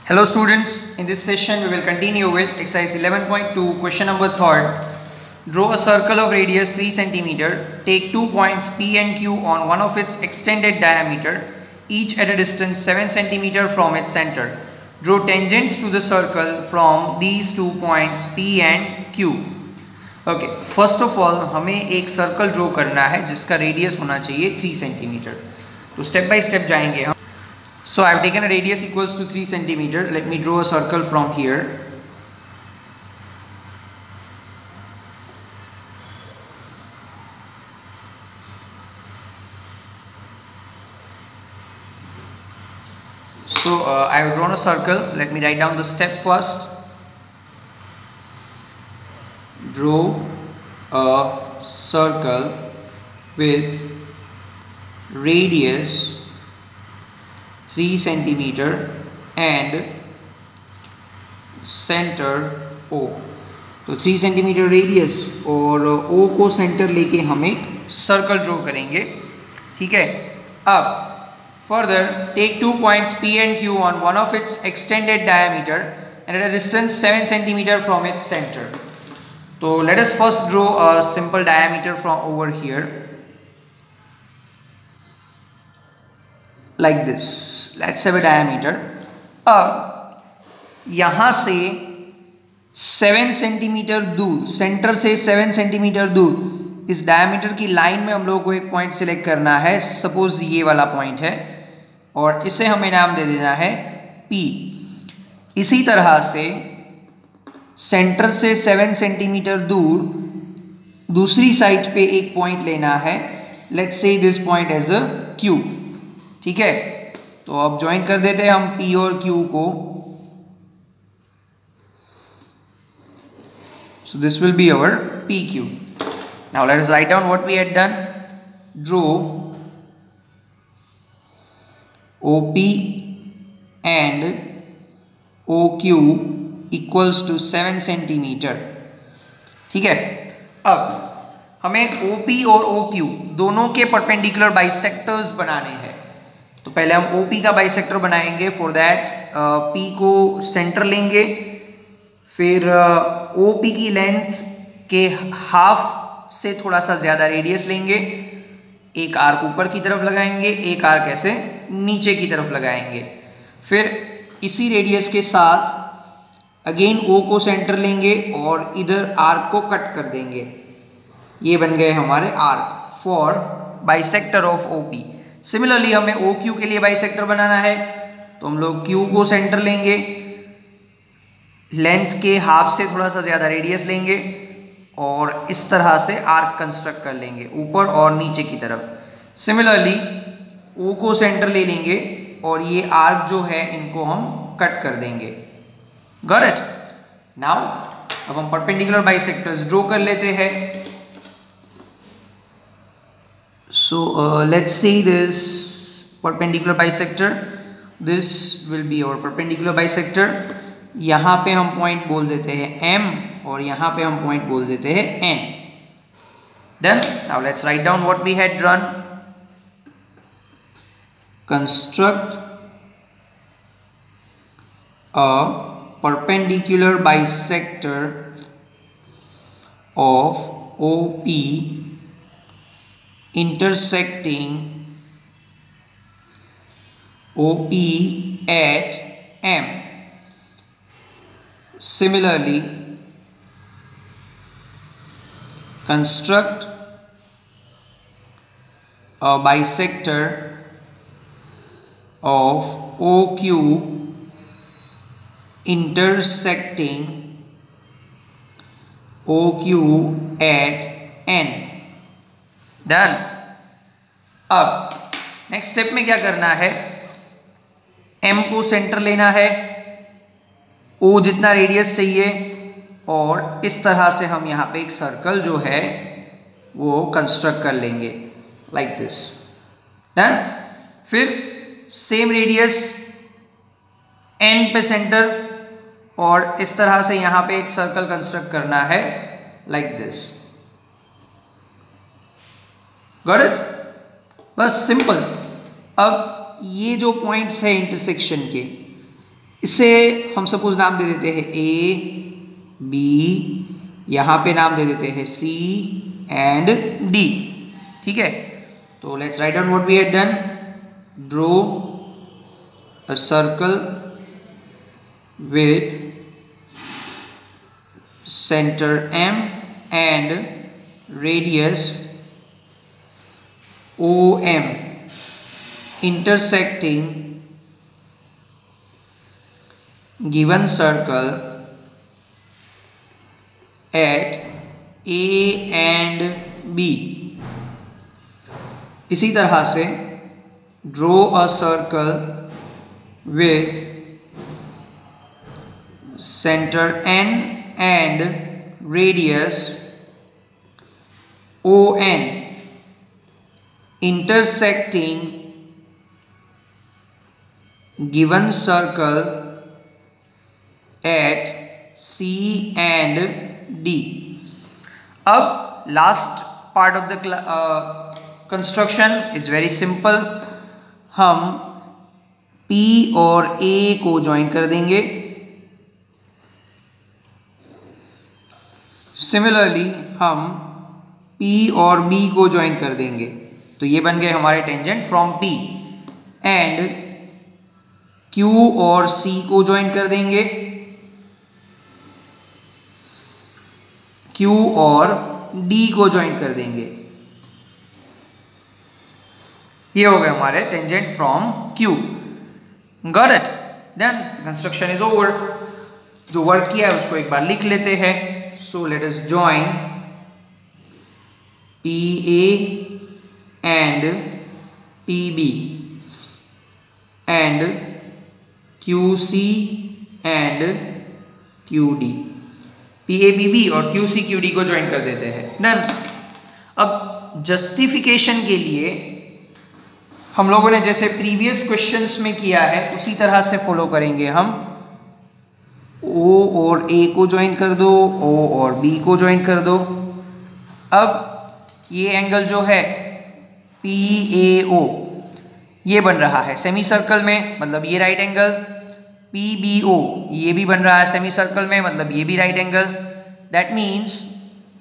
Hello students, in this session we will continue with exercise 11.2 question number 3rd. Draw a circle of radius 3 cm. Take 2 points P and Q on one of its extended diameter, each at a distance 7 cm from its center. Draw tangents to the circle from these 2 points P and Q. Okay, first of all हमें एक circle draw करना है जिसका radius होना चाहिए 3 centimetre. तो step by step जाएंगे हम. So I have taken a radius equals to 3 centimeter. Let me draw a circle from here. So I have drawn a circle. Let me write down the step first. Draw a circle with radius 3 centimeter and center O. तो 3 centimetre radius और O को centre लेके हम एक circle draw करेंगे. ठीक है. अब further take 2 points P and Q on one of its extended diameter and at a distance 7 centimeter from its center. तो let us first draw a simple diameter from over here. Like this. Let's have a diameter. अब यहाँ से 7 centimetre दूर, centre से 7 centimetre दूर इस diameter की line में हम लोगों को एक पॉइंट सिलेक्ट करना है. सपोज ये वाला पॉइंट है और इसे हमें नाम दे देना है P. इसी तरह से सेंटर से 7 सेंटीमीटर दूर दूसरी साइड पे एक पॉइंट लेना है. Let's say this point as a Q. ठीक है. तो अब ज्वाइन कर देते हैं हम P और Q को. So this will be our PQ. Now let us write down what we had done. Draw OP and OQ equals to 7 centimeter. ठीक है. अब हमें OP और OQ दोनों के परपेंडिकुलर बाइसेक्टर्स बनाने हैं. तो पहले हम OP का बाइसेक्टर बनाएंगे. फॉर दैट P को सेंटर लेंगे, फिर OP की लेंथ के हाफ से थोड़ा सा ज़्यादा रेडियस लेंगे, एक आर्क ऊपर की तरफ लगाएंगे, एक आर्क ऐसे नीचे की तरफ लगाएंगे. फिर इसी रेडियस के साथ अगेन O को सेंटर लेंगे और इधर आर्क को कट कर देंगे. ये बन गए हमारे arc for bisector of OP. Similarly हमें OQ के लिए बाइसेक्टर बनाना है. तो हम लोग Q को सेंटर लेंगे, लेंथ के हाफ से थोड़ा सा ज़्यादा रेडियस लेंगे और इस तरह से आर्क कंस्ट्रक्ट कर लेंगे ऊपर और नीचे की तरफ. सिमिलरली O को सेंटर ले लेंगे और ये आर्क जो है इनको हम कट कर देंगे. Got it. नाउ अब हम परपेंडिकुलर बाइसेक्टर्स ड्रॉ कर लेते हैं. So let's see this perpendicular bisector. This will be our perpendicular bisector. यहाँ पे हम पॉइंट बोल देते हैं M और यहाँ पे हम पॉइंट बोल देते हैं N. Done. Now let's write down what we had drawn. Construct a perpendicular bisector of OP intersecting OP at M. Similarly, construct a bisector of OQ intersecting OQ at N. Done. अब next step में क्या करना है, M को centre लेना है, O जितना radius चाहिए और इस तरह से हम यहाँ पे एक सर्कल जो है वो कंस्ट्रक्ट कर लेंगे लाइक दिस. डन. फिर सेम रेडियस N पे सेंटर और इस तरह से यहाँ पे एक सर्कल कंस्ट्रक्ट करना है लाइक दिस. Got it. बस सिंपल. अब ये जो पॉइंट्स है इंटरसेक्शन के, इससे हम सपोज नाम दे देते हैं ए बी, यहाँ पे नाम दे देते हैं सी एंड डी। ठीक है, तो let's write down what we had done. Draw a circle with center M and radius OM intersecting given circle at A and B। इसी तरह से draw a circle with center N and radius ON intersecting given circle at C and D। अब last part of the construction is very simple. हम P और A को join कर देंगे। Similarly हम P और B को ज्वाइन कर देंगे, तो ये बन गए हमारे tangent from P। And Q और C को ज्वाइन कर देंगे, Q और D को ज्वाइन कर देंगे। ये हो गए हमारे tangent from Q। Got it? Then construction is over. जो वर्क किया है उसको एक बार लिख लेते हैं। So let us join PA and PB and QC and QD। PAPB और QCQD को ज्वाइन कर देते हैं। डन। अब जस्टिफिकेशन के लिए हम लोगों ने जैसे प्रीवियस क्वेश्चंस में किया है उसी तरह से फॉलो करेंगे। हम O और A को ज्वाइन कर दो, O और B को ज्वाइन कर दो। अब ये एंगल जो है PAO ये बन रहा है सेमी सर्कल में, मतलब ये राइट एंगल। PBO ये भी बन रहा है सेमी सर्कल में, मतलब ये भी right angle. That means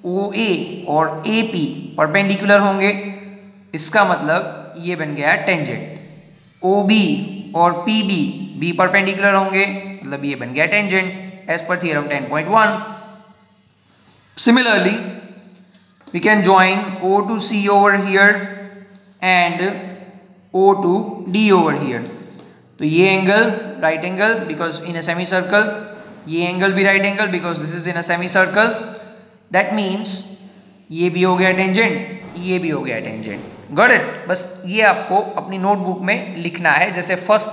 OA और AP परपेंडिकुलर होंगे, इसका मतलब ये बन गया टेंजेंट। OB और PB भी परपेंडिकुलर होंगे, मतलब ये बन गया टेंजेंट एज पर theorem 10.1। Similarly we can join O to C over here and O to D over here। तो ये angle right angle because in a semi circle, ये एंगल भी right angle because this is in a semi circle. That means ये भी हो गया tangent, ये भी हो गया टेंजेंट। Got it? बस ये आपको अपनी नोटबुक में लिखना है जैसे फर्स्ट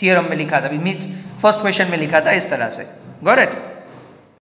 थ्योरम में लिखा था, मीन्स फर्स्ट क्वेश्चन में लिखा था, इस तरह से। Got it?